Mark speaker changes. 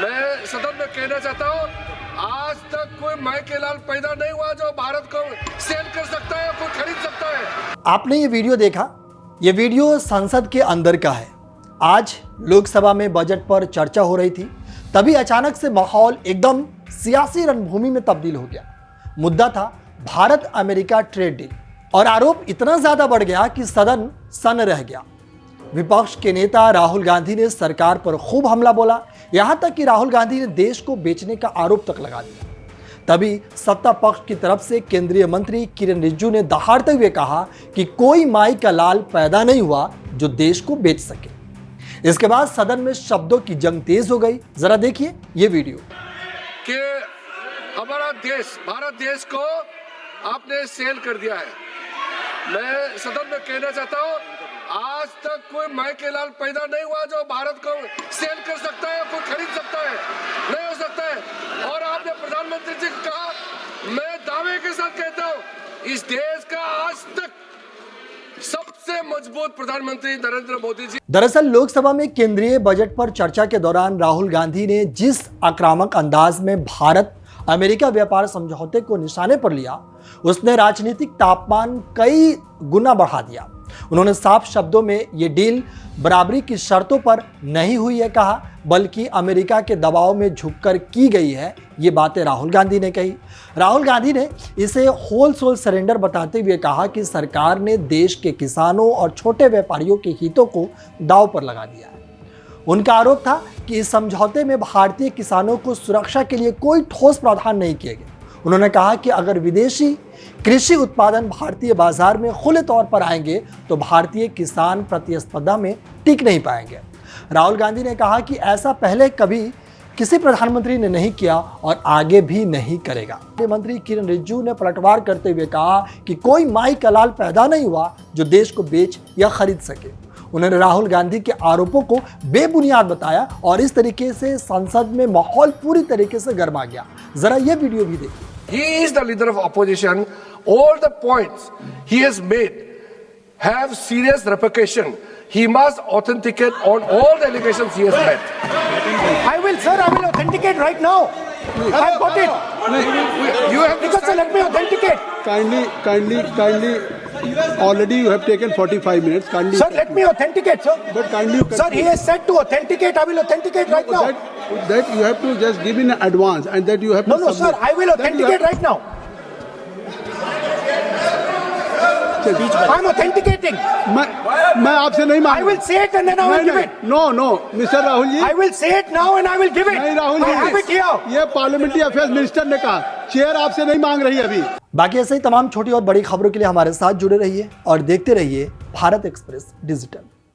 Speaker 1: मैं सदन में कहना चाहता हूँ, आज तक कोई माइके लाल पैदा नहीं हुआ जो भारत को सेल कर सकता है, कोई खरीद सकता है।
Speaker 2: आपने ये वीडियो देखा, ये वीडियो संसद के अंदर का है। आज लोकसभा में बजट पर चर्चा हो रही थी, तभी अचानक से माहौल एकदम सियासी रणभूमि में तब्दील हो गया। मुद्दा था भारत अमेरिका ट्रेड डील और आरोप इतना ज्यादा बढ़ गया कि सदन सन्न रह गया। विपक्ष के नेता राहुल गांधी ने सरकार पर खूब हमला बोला, यहां तक कि राहुल गांधी ने देश को बेचने का आरोप तक लगा दिया। तभी सत्ता पक्ष की तरफ से केंद्रीय मंत्री किरेन रिजिजू ने दहाड़ते हुए कहा कि कोई माई का लाल पैदा नहीं हुआ जो देश को बेच सके। इसके बाद सदन में शब्दों की जंग तेज हो गई। जरा देखिए ये वीडियो।
Speaker 1: कि हमारा देश, भारत देश को आपने सेल कर दिया है। मैं सदन में कहना चाहता हूँ, आज तक कोई माइके लाल पैदा नहीं हुआ जो भारत को सेल कर सकता है, कोई खरीद सकता है, नहीं हो सकता है। और आपने प्रधानमंत्री जी को कहा, मैं दावे के साथ कहता हूँ, इस देश का आज तक सबसे मजबूत प्रधानमंत्री नरेंद्र मोदी जी।
Speaker 2: दरअसल लोकसभा में केंद्रीय बजट पर चर्चा के दौरान राहुल गांधी ने जिस आक्रामक अंदाज में भारत अमेरिका व्यापार समझौते को निशाने पर लिया, उसने राजनीतिक तापमान कई गुना बढ़ा दिया। उन्होंने साफ शब्दों में ये डील बराबरी की शर्तों पर नहीं हुई है कहा, बल्कि अमेरिका के दबाव में झुककर की गई है। ये बातें राहुल गांधी ने कही। राहुल गांधी ने इसे होलसेल सरेंडर बताते हुए कहा कि सरकार ने देश के किसानों और छोटे व्यापारियों के हितों को दांव पर लगा दिया है। उनका आरोप था कि इस समझौते में भारतीय किसानों को सुरक्षा के लिए कोई ठोस प्रावधान नहीं किए गए। उन्होंने कहा कि अगर विदेशी कृषि उत्पादन भारतीय बाजार में खुले तौर पर आएंगे तो भारतीय किसान प्रतिस्पर्धा में टिक नहीं पाएंगे। राहुल गांधी ने कहा कि ऐसा पहले कभी किसी प्रधानमंत्री ने नहीं किया और आगे भी नहीं करेगा। मंत्री किरेन रिजिजू ने पलटवार करते हुए कहा कि कोई माई का लाल पैदा नहीं हुआ जो देश को बेच या खरीद सके। उन्होंने राहुल गांधी के आरोपों को बेबुनियाद बताया और इस तरीके से संसद में माहौल पूरी तरीके से गर्मा गया। जरा ये वीडियो भी देखिए।
Speaker 1: He is the leader of opposition. All the points he has made have serious repercussion. He must authenticate on all the allegations he has made.
Speaker 3: I will authenticate right now. I've got it.
Speaker 1: You have
Speaker 3: Because let me authenticate.
Speaker 4: Kindly. Already you have taken 45 minutes. Kindly.
Speaker 3: Sir, let me authenticate, sir.
Speaker 4: But kindly.
Speaker 3: Sir, he has said to authenticate. I will authenticate right now.
Speaker 4: That you have to just give in advance and that you have to.
Speaker 3: No, sir. I will authenticate right now. I'm authenticating.
Speaker 4: मैं आपसे नहीं मांग।
Speaker 3: I will say it and then I will give it.
Speaker 4: No, Mr. Rahul ji.
Speaker 3: I will say it now and I will give it.
Speaker 4: नहीं Rahul ji.
Speaker 3: I have it here.
Speaker 4: ये parliamentary affairs minister ने कहा, chair आपसे नहीं मांग रही अभी।
Speaker 2: बाकी ऐसे ही तमाम छोटी और बड़ी खबरों के लिए हमारे साथ जुड़े रहिए और देखते रहिए भारत एक्सप्रेस डिजिटल।